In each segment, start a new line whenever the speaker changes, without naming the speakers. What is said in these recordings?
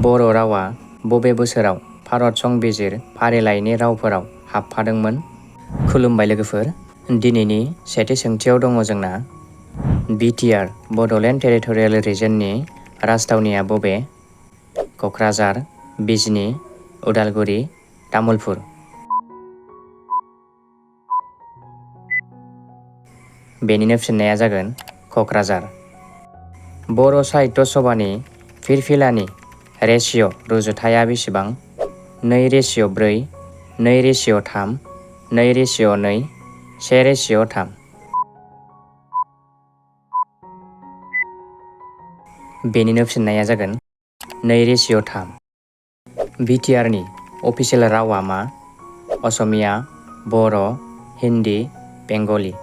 बर' रावा बबे बोसोराव भारत संबिजिर फारिलाइनि रावफोराव हाबफादोंमोन? खुलुमबाय लोगोफोर, दिनैनि सेथि सोंथियाव दङ जोंना बिटिआर बड'लेण्ड टेरिटरियेल रिजननि राजथावनिया बबे? क'क्राझार, बिजनी, उदालगुरि, तामुलपुर। बेनिनो फिननाया जागोन क'क्राझार। बर' साहित्य सभानि फिरफिलानि रेशिय' रुजुथाया बेसेबां? 2:4, 2:3, 2:2, 1:3। बेनिनो फिननाया जागोन 2:3। बिटिआरनि अफिसियेल रावा मा? असमिया, बर', हिन्दी, बेंगलि।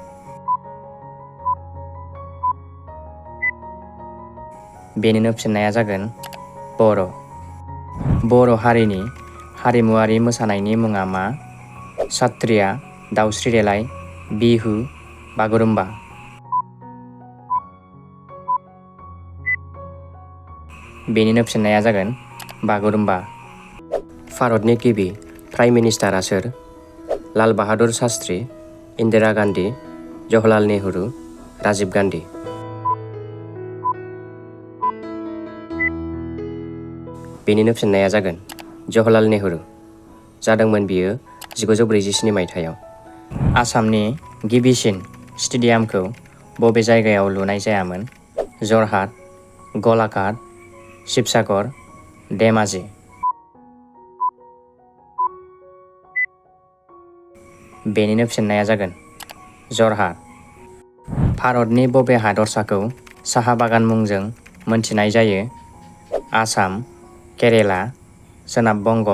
बेनिनो फिननाया जागोन बर'। बर' हारिनि हारिमुआरि मोसानायनि मुङा मा? सत्रिया, दाउस्रि देलाय, बिहु, बागुरुम्बा। बेनिनो फिननाया जागोन बागुरुम्बा। भारतनि गिबि प्राइम मिनिस्टारआ सोर? लाल बाहादुर शास्त्री, इन्दिरा गान्धी, जवाहरलाल नेहरू, राजीव गान्धी। बेनिनो फिननाया जागोन जवाहरलाल नेहरू। जादोंमोन बियो 1947 मायथाइयाव। आसामनि गिबिसिन स्टेडियामखौ बबे जायगायाव लुनाय जायामोन? जरहाट, गलाघाट, शिबसागर, धेमाजि। बेनिनो फिननाया जागोन जरहाट। भारतनि बबे हादरसाखौ साहा बागान मुंजों मोनथिनाय जायो? आसाम, केरेला, सोनाब बंग',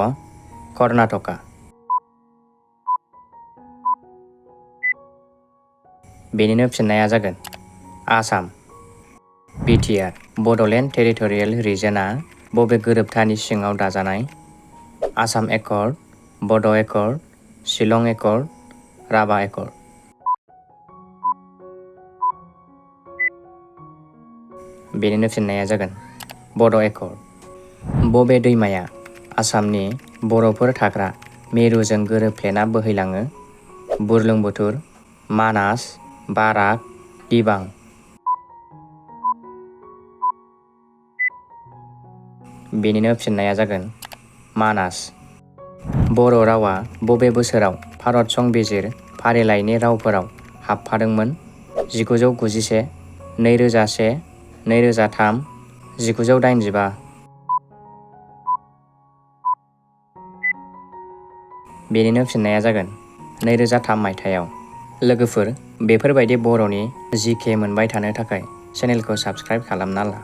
कर्नाटका। बेनिनो फिननाया जागोन आसाम। बिटिआर बड'लेण्ड टेरिटरियेल रिजनआ बबे गोरोबथानि सिङाव दाजानाय? आसाम एकर्ड, बड' accord, Shillong accord, Rabha accord. बेनिनो फिननाया जागोन बड' एकर्ड। बबे दैमाया आसामनि बर'फोर थाग्रा मिरुजों गोरोबफ्लेना बोहैलाङो? बुरलुंबुथुर, मानास, बाराक, दिबां। बेनिनो फिननाया जागोन मानास। बर' रावा बबे बोसोराव भारत संबिजिर फारिलाइनि रावफोराव हाबफादोंमोन? 1991, 2001, 2003, 1985। बेनिनो फिननाया जागोन 2003 मायथाइयाव। लोगोफोर, बेफोरबायदि बर'नि जिके मोनबाय थानो थाखाय चेनेलखौ साबस्क्राइब खालामना ला।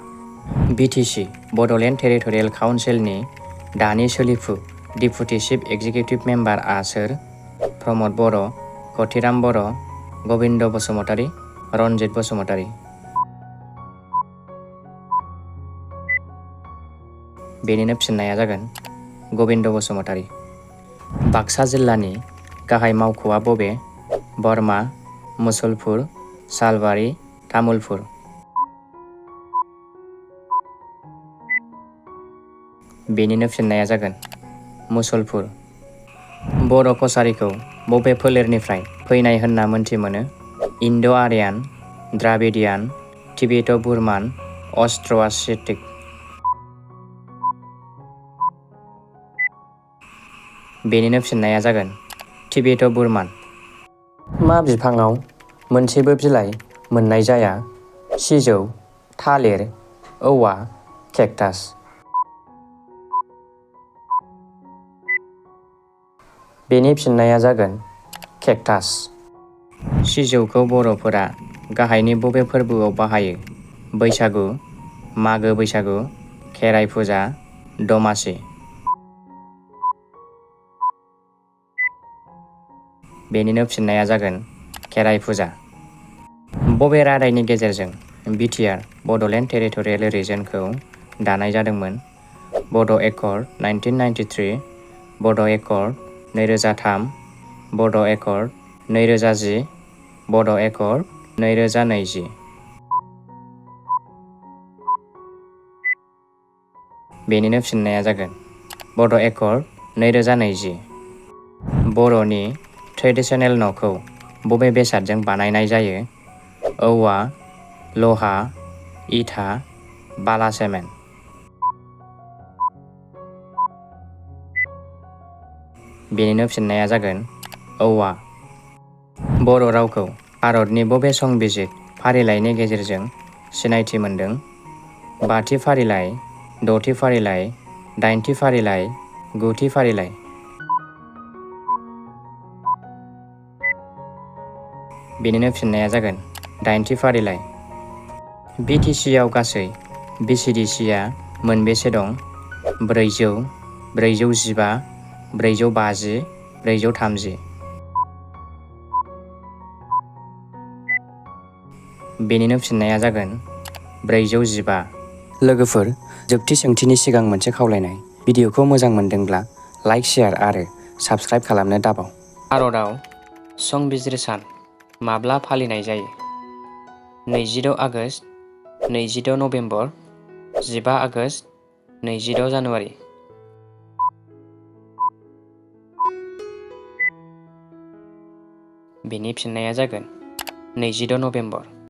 बिटिसि बड'लेण्ड टेरिटरियेल काउन्सिलनि दानि सोलिफु डिप्युटि चिफ एक्जिकिउटिभ मेम्बारआ सोर? प्रमद बर', कथिराम बर', गबिन्द बसुमतारी, रनजित बसुमतारी। बेनिनो फिननाया जागोन गबिन्द बसुमतारी। बाक्सा जिल्लानि गाहाय मावख'आ बबे? बरमा, मुसलपुर, सालबारि, तामुलपुर। बेनिनो फिननाया जागोन मुसलपुर। बर' कसारीखौ बबे फोलेरनिफ्राय फैनाय होनना मोनथि मोनो? इन्ड' आर्यान, द्राबिडियान, तिबेट' बुरमान, अस्ट्र'-एसियाटिक। बेनिनो फिननाया जागोन तिबेट' बुरमान। मा बिफाङाव मोनसेबो बिलाइ मोननाय जाया? सिजौ, थालिर, औवा, केक्टास। बेनि फिननाया जागोन केक्टास। सिजौखौ बर'फोरा गाहायनि बबे फोरबोआव बाहायो? बैसागु, मागो बैसागु, खेराइ फुजा, दमासि। बेनिनो फिननाया जागोन खेराइ फुजा। बबे रादायनि गेजेरजों बिटिआर बड'लेण्ड टेरिटरियेल रिजनखौ दानाय जादोंमोन? बड' एकर्ड 1993, बड' एकर्ड 2003, बड' एकर्ड 2010, बड' एकर्ड 2020। बेनिनो फिननाया जागोन बड' एकर्ड 2020। बर'नि ट्रेडिशनेल न'खौ बबे बेसादजों बानायनाय जायो? औवा, लहा, इथा, बाला सिमेन्ट। बेनिनो फिननाया जागोन औवा। बर' रावखौ भारतनि बबे संबिजिर फारिलाइनि गेजेरजों सिनायथि मोनदों? 5थि फारिलाइ, 6थि फारिलाइ, 8थि फारिलाइ, 9थि फारिलाइ। बेनिनो फिननाया जागोन 8थि फारिलाइ। BTC-आव गासै BCDC-आ मोनबेसे दं? 400, 415, 450, 430। बेनिनो फिननाया जागोन 415। लोगोफोर, जोबथि सोंथिनि सिगां मोनसे खावलायनाय। भिडिअखौ मोजां मोनदोंब्ला लाइक, शेयार आरो साबस्क्राइब खालामनो दाबाव। भारतआव संबिजिर सान माब्ला फालिनाय जायो? 26 आगस्ट, 26 नबेम्बर, 15 आगस्ट, 26 जानुवारि। बेनि फिननाया जागोन 26 नबेम्बर।